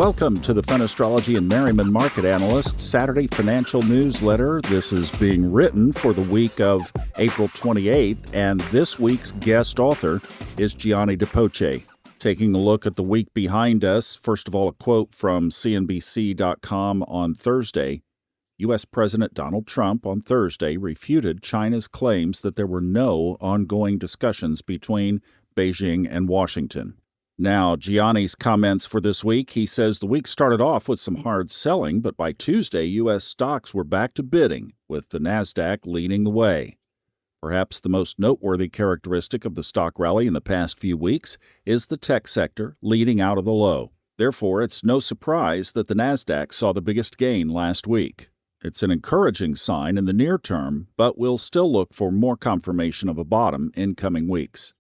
Welcome to the Fun Astrology and Merriman Market Analyst Saturday Financial Newsletter. This is being written for the week of April 28th, and this week's guest author is Gianni Di Poce. Taking a look at the week behind us, first of all, a quote from CNBC.com on Thursday. U.S. President Donald Trump on Thursday refuted China's claims that there were no ongoing discussions between Beijing and Washington. Now, Gianni's comments for this week, he says the week started off with some hard selling, but by Tuesday, U.S. stocks were back to bidding, with the Nasdaq leading the way. Perhaps the most noteworthy characteristic of the stock rally in the past few weeks is the tech sector leading out of the low. Therefore, it's no surprise that the Nasdaq saw the biggest gain last week. It's an encouraging sign in the near term, but we'll still look for more confirmation of a bottom in coming weeks.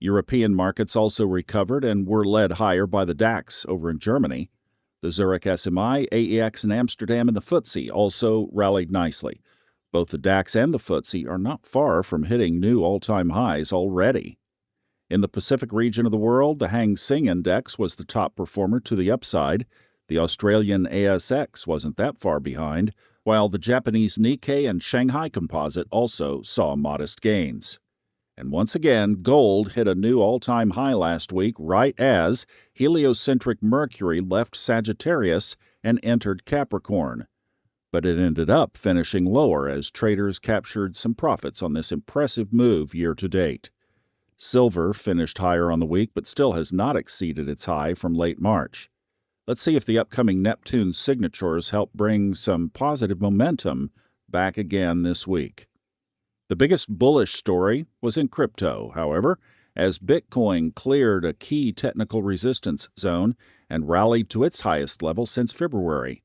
European markets also recovered and were led higher by the DAX over in Germany. The Zurich SMI, AEX in Amsterdam, and the FTSE also rallied nicely. Both the DAX and the FTSE are not far from hitting new all-time highs already. In the Pacific region of the world, the Hang Seng Index was the top performer to the upside. The Australian ASX wasn't that far behind, while the Japanese Nikkei and Shanghai Composite also saw modest gains. And once again, gold hit a new all-time high last week right as heliocentric Mercury left Sagittarius and entered Capricorn. But it ended up finishing lower as traders captured some profits on this impressive move year to date. Silver finished higher on the week but still has not exceeded its high from late March. Let's see if the upcoming Neptune signatures help bring some positive momentum back again this week. The biggest bullish story was in crypto, however, as Bitcoin cleared a key technical resistance zone and rallied to its highest level since February.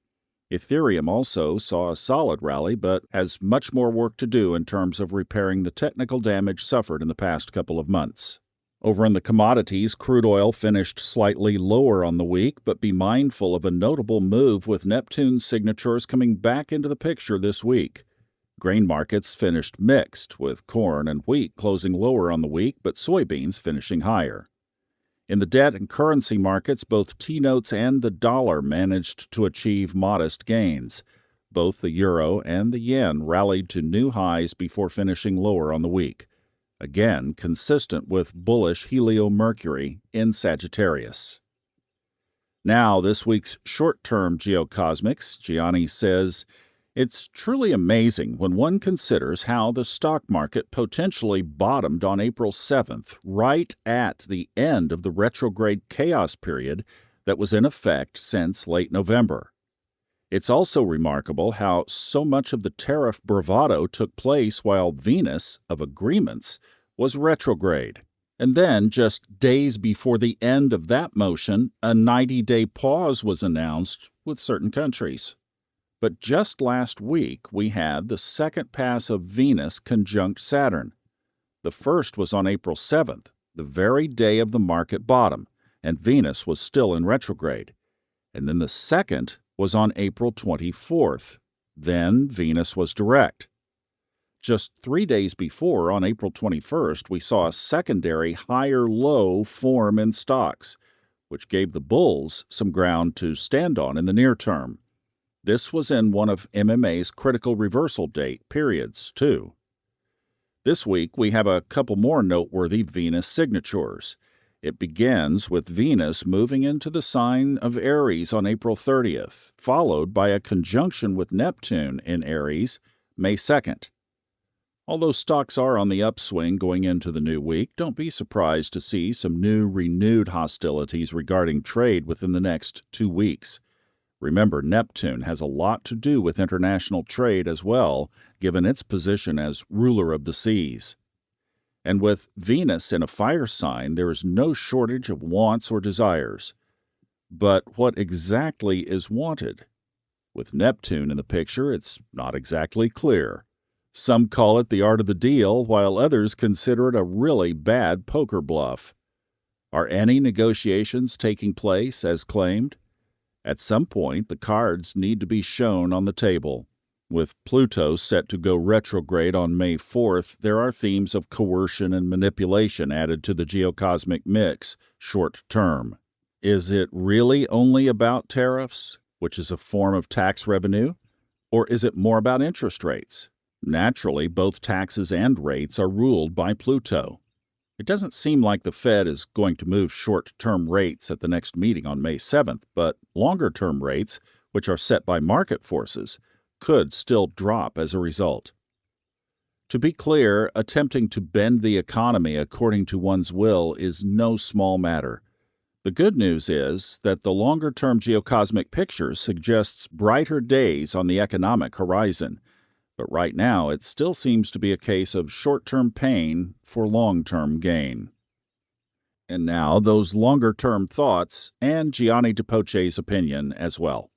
Ethereum also saw a solid rally, but has much more work to do in terms of repairing the technical damage suffered in the past couple of months. Over in the commodities, crude oil finished slightly lower on the week, but be mindful of a notable move with Neptune signatures coming back into the picture this week. Grain markets finished mixed, with corn and wheat closing lower on the week, but soybeans finishing higher. In the debt and currency markets, both T-notes and the dollar managed to achieve modest gains. Both the euro and the yen rallied to new highs before finishing lower on the week. Again, consistent with bullish Helio-Mercury in Sagittarius. Now, this week's short-term geocosmics, Gianni says, it's truly amazing when one considers how the stock market potentially bottomed on April 7th, right at the end of the retrograde chaos period that was in effect since late November. It's also remarkable how so much of the tariff bravado took place while Venus, of agreements, was retrograde. And then, just days before the end of that motion, a 90-day pause was announced with certain countries. But just last week, we had the second pass of Venus conjunct Saturn. The first was on April 7th, the very day of the market bottom, and Venus was still in retrograde. And then the second was on April 24th. Then Venus was direct. Just 3 days before, on April 21st, we saw a secondary higher low form in stocks, which gave the bulls some ground to stand on in the near term. This was in one of MMA's critical reversal date periods, too. This week, we have a couple more noteworthy Venus signatures. It begins with Venus moving into the sign of Aries on April 30th, followed by a conjunction with Neptune in Aries, May 2nd. Although stocks are on the upswing going into the new week, don't be surprised to see some renewed hostilities regarding trade within the next 2 weeks. Remember, Neptune has a lot to do with international trade as well, given its position as ruler of the seas. And with Venus in a fire sign, there is no shortage of wants or desires. But what exactly is wanted? With Neptune in the picture, it's not exactly clear. Some call it the art of the deal, while others consider it a really bad poker bluff. Are any negotiations taking place as claimed? At some point, the cards need to be shown on the table. With Pluto set to go retrograde on May 4th, there are themes of coercion and manipulation added to the geocosmic mix, short term. Is it really only about tariffs, which is a form of tax revenue, or is it more about interest rates? Naturally, both taxes and rates are ruled by Pluto. It doesn't seem like the Fed is going to move short-term rates at the next meeting on May 7th, but longer-term rates, which are set by market forces, could still drop as a result. To be clear, attempting to bend the economy according to one's will is no small matter. The good news is that the longer-term geocosmic picture suggests brighter days on the economic horizon, but right now it still seems to be a case of short-term pain for long-term gain. And now those longer-term thoughts and Gianni Di Poce's opinion as well.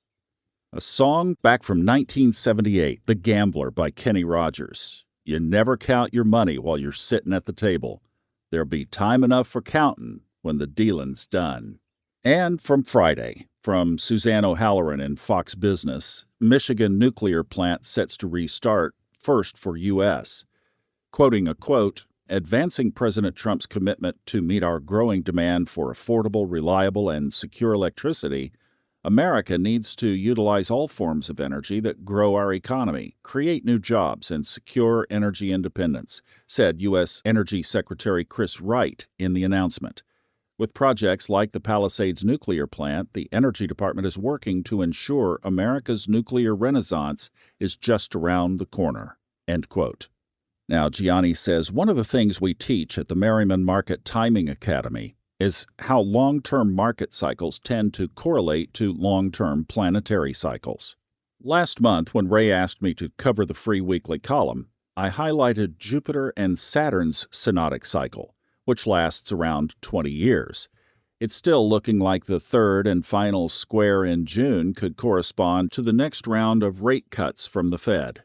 A song back from 1978, The Gambler by Kenny Rogers. You never count your money while you're sitting at the table. There'll be time enough for counting when the dealing's done. And from Friday, from Suzanne O'Halloran in Fox Business, Michigan nuclear plant sets to restart, first for U.S. Quoting a quote, "Advancing President Trump's commitment to meet our growing demand for affordable, reliable, and secure electricity, America needs to utilize all forms of energy that grow our economy, create new jobs, and secure energy independence," said U.S. Energy Secretary Chris Wright in the announcement. With projects like the Palisades nuclear plant, the Energy Department is working to ensure America's nuclear renaissance is just around the corner. End quote. Now, Gianni says one of the things we teach at the Merriman Market Timing Academy is how long-term market cycles tend to correlate to long-term planetary cycles. Last month, when Ray asked me to cover the free weekly column, I highlighted Jupiter and Saturn's Sonotic cycle, which lasts around 20 years. It's still looking like the third and final square in June could correspond to the next round of rate cuts from the Fed.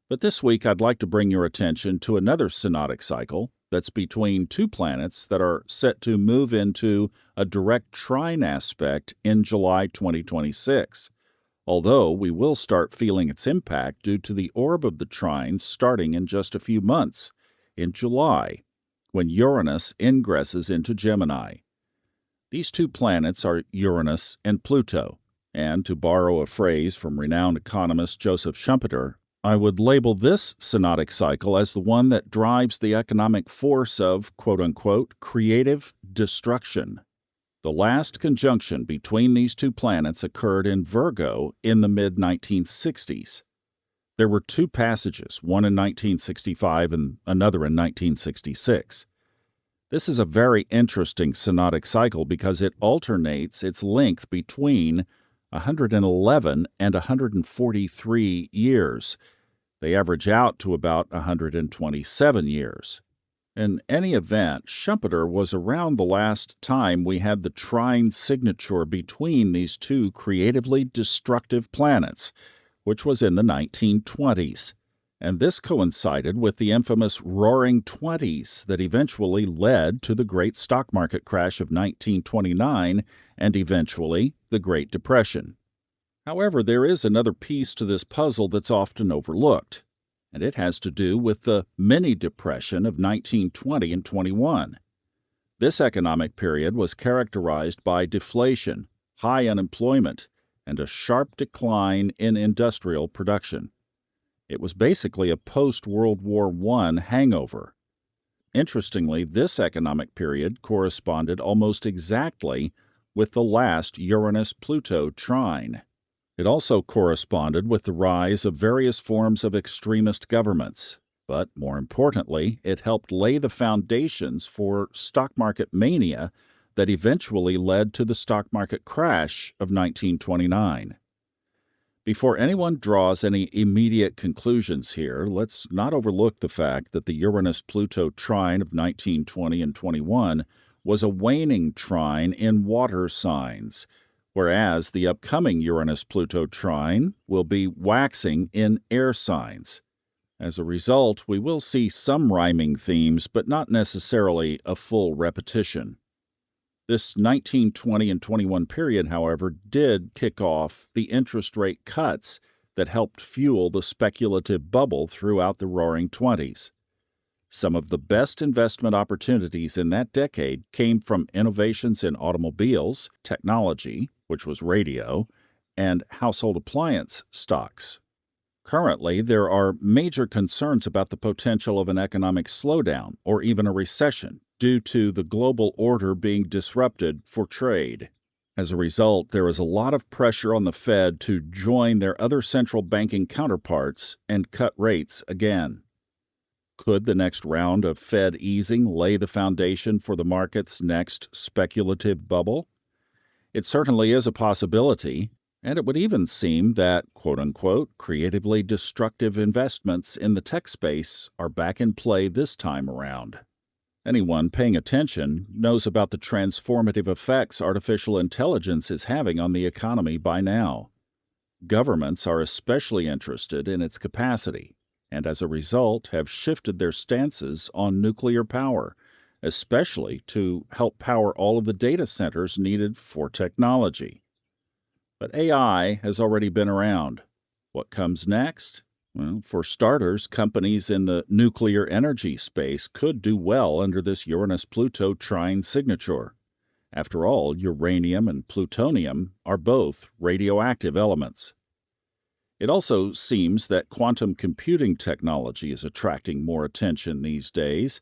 But this week I'd like to bring your attention to another Sonotic cycle that's between two planets that are set to move into a direct trine aspect in July 2026, although we will start feeling its impact due to the orb of the trine starting in just a few months, in July, when Uranus ingresses into Gemini. These two planets are Uranus and Pluto, and to borrow a phrase from renowned economist Joseph Schumpeter, I would label this Sonotic cycle as the one that drives the economic force of, quote-unquote, creative destruction. The last conjunction between these two planets occurred in Virgo in the mid-1960s. There were two passages, one in 1965 and another in 1966. This is a very interesting Sonotic cycle because it alternates its length between 111 and 143 years. They average out to about 127 years. In any event, Schumpeter was around the last time we had the trine signature between these two creatively destructive planets, which was in the 1920s. And this coincided with the infamous Roaring Twenties that eventually led to the great stock market crash of 1929 and eventually the Great Depression. However, there is another piece to this puzzle that's often overlooked, and it has to do with the mini-depression of 1920 and 21. This economic period was characterized by deflation, high unemployment, and a sharp decline in industrial production. It was basically a post-World War I hangover. Interestingly, this economic period corresponded almost exactly with the last Uranus-Pluto trine. It also corresponded with the rise of various forms of extremist governments, but more importantly, it helped lay the foundations for stock market mania that eventually led to the stock market crash of 1929. Before anyone draws any immediate conclusions here, let's not overlook the fact that the Uranus-Pluto trine of 1920 and 21 was a waning trine in water signs, whereas the upcoming Uranus-Pluto trine will be waxing in air signs. As a result, we will see some rhyming themes, but not necessarily a full repetition. This 1920 and 21 period, however, did kick off the interest rate cuts that helped fuel the speculative bubble throughout the Roaring Twenties. Some of the best investment opportunities in that decade came from innovations in automobiles, technology, which was radio, and household appliance stocks. Currently, there are major concerns about the potential of an economic slowdown or even a recession due to the global order being disrupted for trade. As a result, there is a lot of pressure on the Fed to join their other central banking counterparts and cut rates again. Could the next round of Fed easing lay the foundation for the market's next speculative bubble? It certainly is a possibility, and it would even seem that, quote-unquote, creatively destructive investments in the tech space are back in play this time around. Anyone paying attention knows about the transformative effects artificial intelligence is having on the economy by now. Governments are especially interested in its capacity, and as a result have shifted their stances on nuclear power, especially to help power all of the data centers needed for technology. But AI has already been around. What comes next? Well, for starters, companies in the nuclear energy space could do well under this Uranus-Pluto trine signature. After all, uranium and plutonium are both radioactive elements. It also seems that quantum computing technology is attracting more attention these days.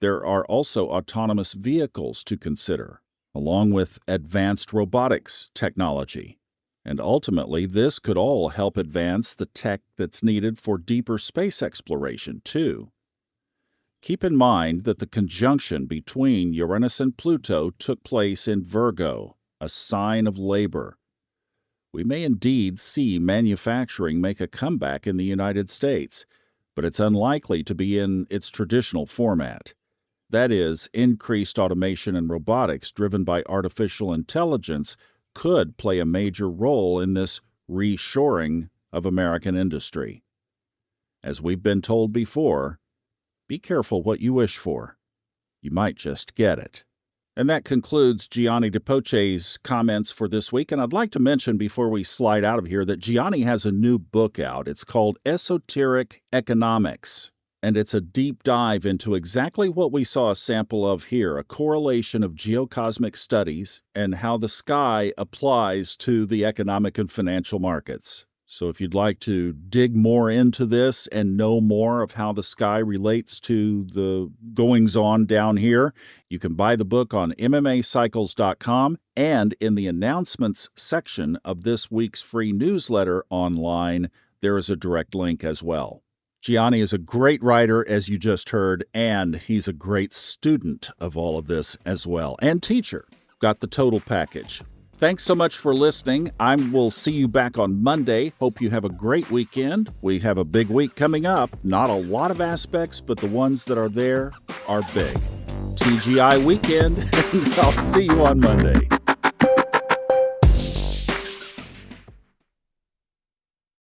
There are also autonomous vehicles to consider, along with advanced robotics technology. And ultimately, this could all help advance the tech that's needed for deeper space exploration, too. Keep in mind that the conjunction between Uranus and Pluto took place in Virgo, a sign of labor. We may indeed see manufacturing make a comeback in the United States, but it's unlikely to be in its traditional format. That is, increased automation and robotics driven by artificial intelligence could play a major role in this reshoring of American industry. As we've been told before, be careful what you wish for. You might just get it. And that concludes Gianni DePoce's comments for this week. And I'd like to mention before we slide out of here that Gianni has a new book out. It's called Esoteric Economics. And it's a deep dive into exactly what we saw a sample of here, a correlation of geocosmic studies and how the sky applies to the economic and financial markets. So if you'd like to dig more into this and know more of how the sky relates to the goings-on down here, you can buy the book on MMAcycles.com and in the announcements section of this week's free newsletter online, there is a direct link as well. Gianni is a great writer, as you just heard, and he's a great student of all of this as well, and teacher. Got the total package. Thanks so much for listening. I will see you back on Monday. Hope you have a great weekend. We have a big week coming up. Not a lot of aspects, but the ones that are there are big. TGI weekend, and I'll see you on Monday.